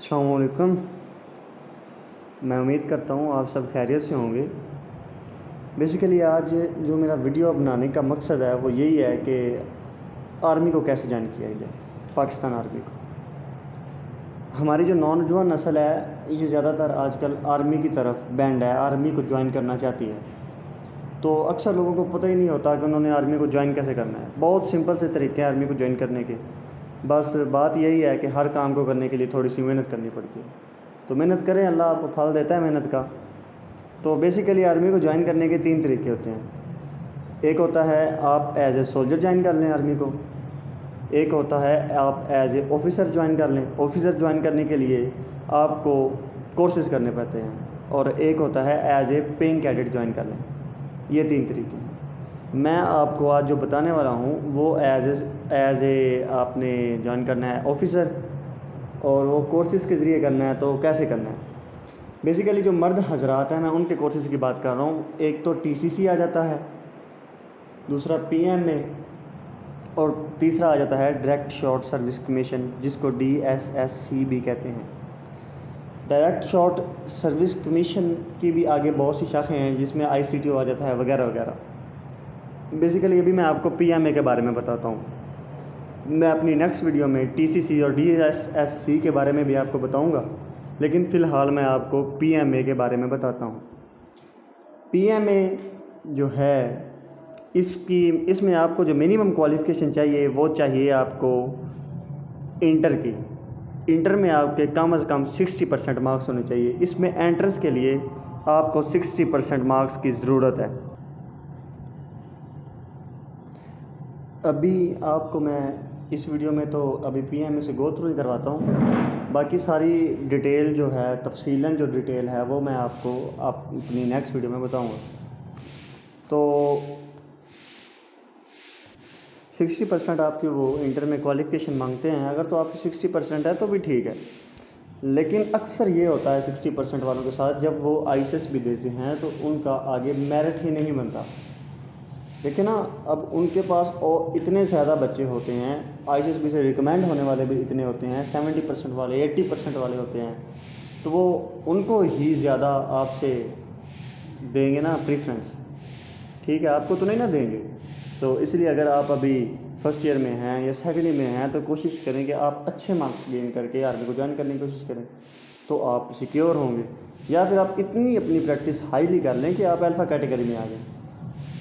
السلام علیکم۔ میں امید کرتا ہوں آپ سب خیریت سے ہوں گے۔ بیسیکلی آج جو میرا ویڈیو بنانے کا مقصد ہے وہ یہی ہے کہ آرمی کو کیسے جوائن کیا جائے، پاکستان آرمی کو۔ ہماری جو نوجوان نسل ہے یہ زیادہ تر آج کل آرمی کی طرف بینڈ ہے، آرمی کو جوائن کرنا چاہتی ہے۔ تو اکثر لوگوں کو پتہ ہی نہیں ہوتا کہ انہوں نے آرمی کو جوائن کیسے کرنا ہے۔ بہت سمپل سے طریقے ہیں آرمی کو جوائن کرنے کے، بس بات یہی ہے کہ ہر کام کو کرنے کے لیے تھوڑی سی محنت کرنی پڑتی ہے۔ تو محنت کریں، اللہ آپ کو پھل دیتا ہے محنت کا۔ تو بیسیکلی آرمی کو جوائن کرنے کے 3 طریقے ہوتے ہیں۔ ایک ہوتا ہے آپ ایز اے سولجر جوائن کر لیں آرمی کو، ایک ہوتا ہے آپ ایز اے آفیسر جوائن کر لیں۔ آفیسر جوائن کرنے کے لیے آپ کو کورسز کرنے پڑتے ہیں، اور ایک ہوتا ہے ایز اے پینگ کیڈٹ جوائن کر لیں۔ یہ 3 طریقے ہیں۔ میں آپ کو آج جو بتانے والا ہوں وہ ایز اے آپ نے جوائن کرنا ہے آفیسر، اور وہ کورسز کے ذریعے کرنا ہے۔ تو کیسے کرنا ہے؟ بیسیکلی جو مرد حضرات ہیں میں ان کے کورسز کی بات کر رہا ہوں۔ ایک تو TCC آ جاتا ہے، دوسرا PMA، اور تیسرا آ جاتا ہے ڈائریکٹ شارٹ سروس کمیشن، جس کو DSSC بھی کہتے ہیں۔ ڈائریکٹ شارٹ سروس کمیشن کی بھی آگے بہت سی شاخیں ہیں جس میں ICTO آ جاتا ہے وغیرہ وغیرہ۔ بیسیکلی ابھی میں آپ کو PMA کے بارے میں بتاتا ہوں۔ میں اپنی نیکسٹ ویڈیو میں TCC اور DSSC کے بارے میں بھی آپ کو بتاؤں گا، لیکن فی الحال میں آپ کو PMA کے بارے میں بتاتا ہوں۔ PMA جو ہے اس میں آپ کو جو منیمم کوالیفیکیشن چاہیے وہ چاہیے آپ کو انٹر کی۔ انٹر میں آپ کے کم از کم 60% مارکس ہونے چاہیے۔ اس میں انٹرنس کے لیے آپ کو 60% مارکس کی ضرورت ہے۔ ابھی آپ کو میں اس ویڈیو میں تو ابھی PMA سے گو تھرو ہی کرواتا ہوں، باقی ساری ڈیٹیل جو ہے تفصیلاً جو ڈیٹیل ہے وہ میں آپ کو اپنی نیکسٹ ویڈیو میں بتاؤں گا۔ تو 60% آپ کی وہ انٹر میں کوالیفیکیشن مانگتے ہیں، اگر تو آپ کی 60% ہے تو بھی ٹھیک ہے، لیکن اکثر یہ ہوتا ہے 60% والوں کے ساتھ جب وہ ICS بھی دیتے ہیں تو ان کا آگے میرٹ ہی نہیں بنتا۔ لیکن نا اب ان کے پاس اتنے زیادہ بچے ہوتے ہیں، ICS بھی سے ریکمینڈ ہونے والے بھی اتنے ہوتے ہیں، 70% والے 80% والے ہوتے ہیں، تو وہ ان کو ہی زیادہ آپ سے دیں گے نا پریفرنس، ٹھیک ہے، آپ کو تو نہیں نا دیں گے۔ تو اس لیے اگر آپ ابھی فرسٹ ایئر میں ہیں یا سیکنڈ ایئر میں ہیں تو کوشش کریں کہ آپ اچھے مارکس گین کر کے آرمی کو جوائن کرنے کی کوشش کریں، تو آپ سیکیور ہوں گے۔ یا پھر آپ اتنی اپنی پریکٹس ہائیلی کر لیں کہ آپ الفا کیٹیگری میں آ جائیں۔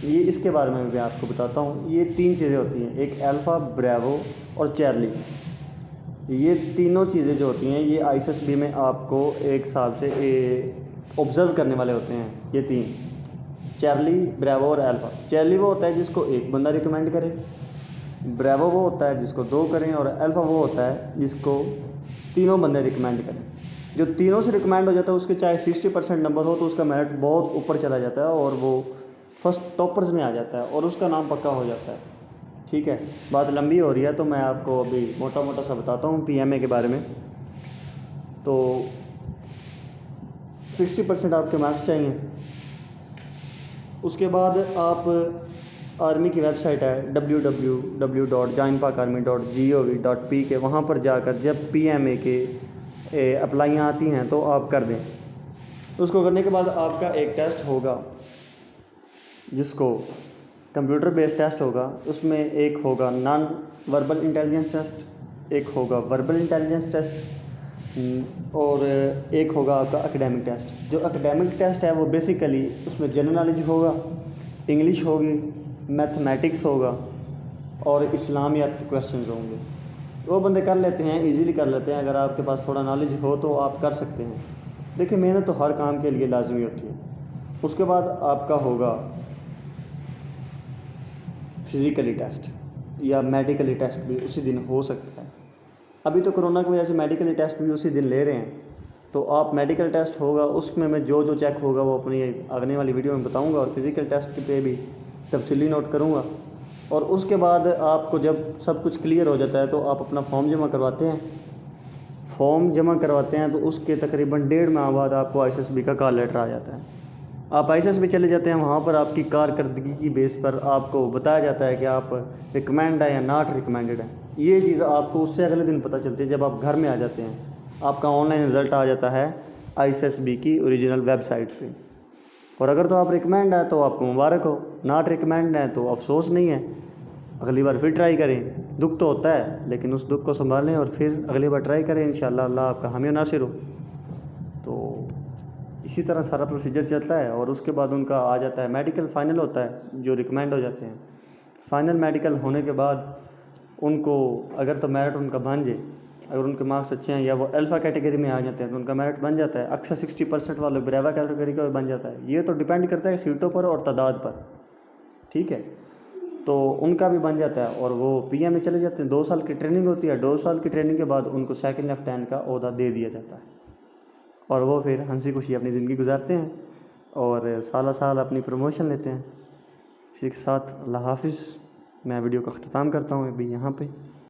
یہ اس کے بارے میں بھی آپ کو بتاتا ہوں۔ یہ 3 چیزیں ہوتی ہیں، ایک الفا، بریوو اور چارلی۔ یہ تینوں چیزیں جو ہوتی ہیں یہ ISSB میں آپ کو 1 سال سے آبزرو کرنے والے ہوتے ہیں۔ یہ 3، چارلی، بریوو اور الفا۔ چارلی وہ ہوتا ہے جس کو 1 بندہ ریکمینڈ کرے، بریوو وہ ہوتا ہے جس کو 2 کریں، اور الفا وہ ہوتا ہے جس کو 3 بندے ریکمینڈ کریں۔ جو تینوں سے ریکمینڈ ہو جاتا ہے اس کے چاہے 60% نمبر ہو تو اس کا میرٹ بہت اوپر چلا جاتا ہے اور وہ فرسٹ ٹاپرز میں آ جاتا ہے اور اس کا نام پکا ہو جاتا ہے۔ ٹھیک ہے، بات لمبی ہو رہی ہے تو میں آپ کو ابھی موٹا موٹا سا بتاتا ہوں PMA کے بارے میں۔ تو 60% آپ کے مارکس چاہیے۔ اس کے بعد آپ آرمی کی ویب سائٹ ہے www.joinpakarmy.gov.pk، وہاں پر جا کر جب PMA کے اپلائیاں آتی ہیں تو آپ کر دیں۔ اس کو کرنے کے بعد آپ کا ایک ٹیسٹ ہوگا جس کو کمپیوٹر بیس ٹیسٹ ہوگا۔ اس میں ایک ہوگا نان وربل انٹیلیجنس ٹیسٹ، ایک ہوگا وربل انٹیلیجنس ٹیسٹ، اور ایک ہوگا آپ کا اکیڈیمک ٹیسٹ۔ جو اکیڈیمک ٹیسٹ ہے وہ بیسیکلی اس میں جنرل نالج ہوگا، انگلش ہوگی، میتھمیٹکس ہوگا اور اسلامیات کے کویسچنز ہوں گے۔ وہ بندے کر لیتے ہیں، ایزیلی کر لیتے ہیں۔ اگر آپ کے پاس تھوڑا نالج ہو تو آپ کر سکتے ہیں۔ دیکھیں محنت تو ہر کام کے لیے لازمی ہوتی ہے۔ اس کے بعد آپ کا ہوگا فزیکلی ٹیسٹ یا میڈیکلی ٹیسٹ بھی اسی دن ہو سکتا ہے۔ ابھی تو کرونا کی وجہ سے میڈیکلی ٹیسٹ بھی اسی دن لے رہے ہیں، تو آپ میڈیکل ٹیسٹ ہوگا اس میں جو چیک ہوگا وہ اپنی آگنے والی ویڈیو میں بتاؤں گا، اور فزیکل ٹیسٹ پہ بھی تفصیلی نوٹ کروں گا۔ اور اس کے بعد آپ کو جب سب کچھ کلیئر ہو جاتا ہے تو آپ اپنا فارم جمع کرواتے ہیں۔ فارم جمع کرواتے ہیں تو اس کے تقریباً 1.5 ماہ بعد آپ کو ISSB کا کال لیٹر آ جاتا ہے۔ آپ ISSB چلے جاتے ہیں، وہاں پر آپ کی کارکردگی کی بیس پر آپ کو بتایا جاتا ہے کہ آپ ریکمینڈ ہیں یا ناٹ ریکمینڈڈ ہیں۔ یہ چیز آپ کو اس سے اگلے دن پتہ چلتی ہے جب آپ گھر میں آ جاتے ہیں۔ آپ کا آن لائن رزلٹ آ جاتا ہے ISSB کی اوریجنل ویب سائٹ پہ. اور اگر تو آپ ریکمینڈ ہے تو آپ کو مبارک ہو، ناٹ ریکمینڈ ہے تو افسوس نہیں ہے، اگلی بار پھر ٹرائی کریں. دکھ تو ہوتا ہے لیکن اس دکھ کو سنبھالیں اور پھر اگلی بار ٹرائی کریں، انشاءاللہ اللہ آپ کا حامی و ناصر ہو. تو اسی طرح سارا پروسیجر چلتا ہے. اور اس کے بعد ان کا آ جاتا ہے میڈیکل فائنل ہوتا ہے جو ریکمینڈ ہو جاتے ہیں. فائنل میڈیکل ہونے کے بعد ان کو اگر تو میرٹ ان کا بن جائے، اگر ان کے مارکس اچھے ہیں یا وہ الفا کیٹیگری میں آ جاتے ہیں تو ان کا میرٹ بن جاتا ہے. اکثر 60% والے بریوا کیٹیگری کا بھی بن جاتا ہے. یہ تو ڈیپینڈ کرتا ہے سیٹوں پر اور تعداد پر، ٹھیک ہے. تو ان کا بھی بن جاتا ہے اور وہ PA میں چلے جاتے ہیں. 2 سال کی ٹریننگ ہوتی ہے. 2 سال کی ٹریننگ کے بعد ان کو سیکنڈ لیفٹیننٹ کا عہدہ دے دیا جاتا ہے اور وہ پھر ہنسی خوشی اپنی زندگی گزارتے ہیں اور سالہ سال اپنی پروموشن لیتے ہیں. اسی کے ساتھ اللہ حافظ. میں ویڈیو کا اختتام کرتا ہوں ابھی یہاں پہ.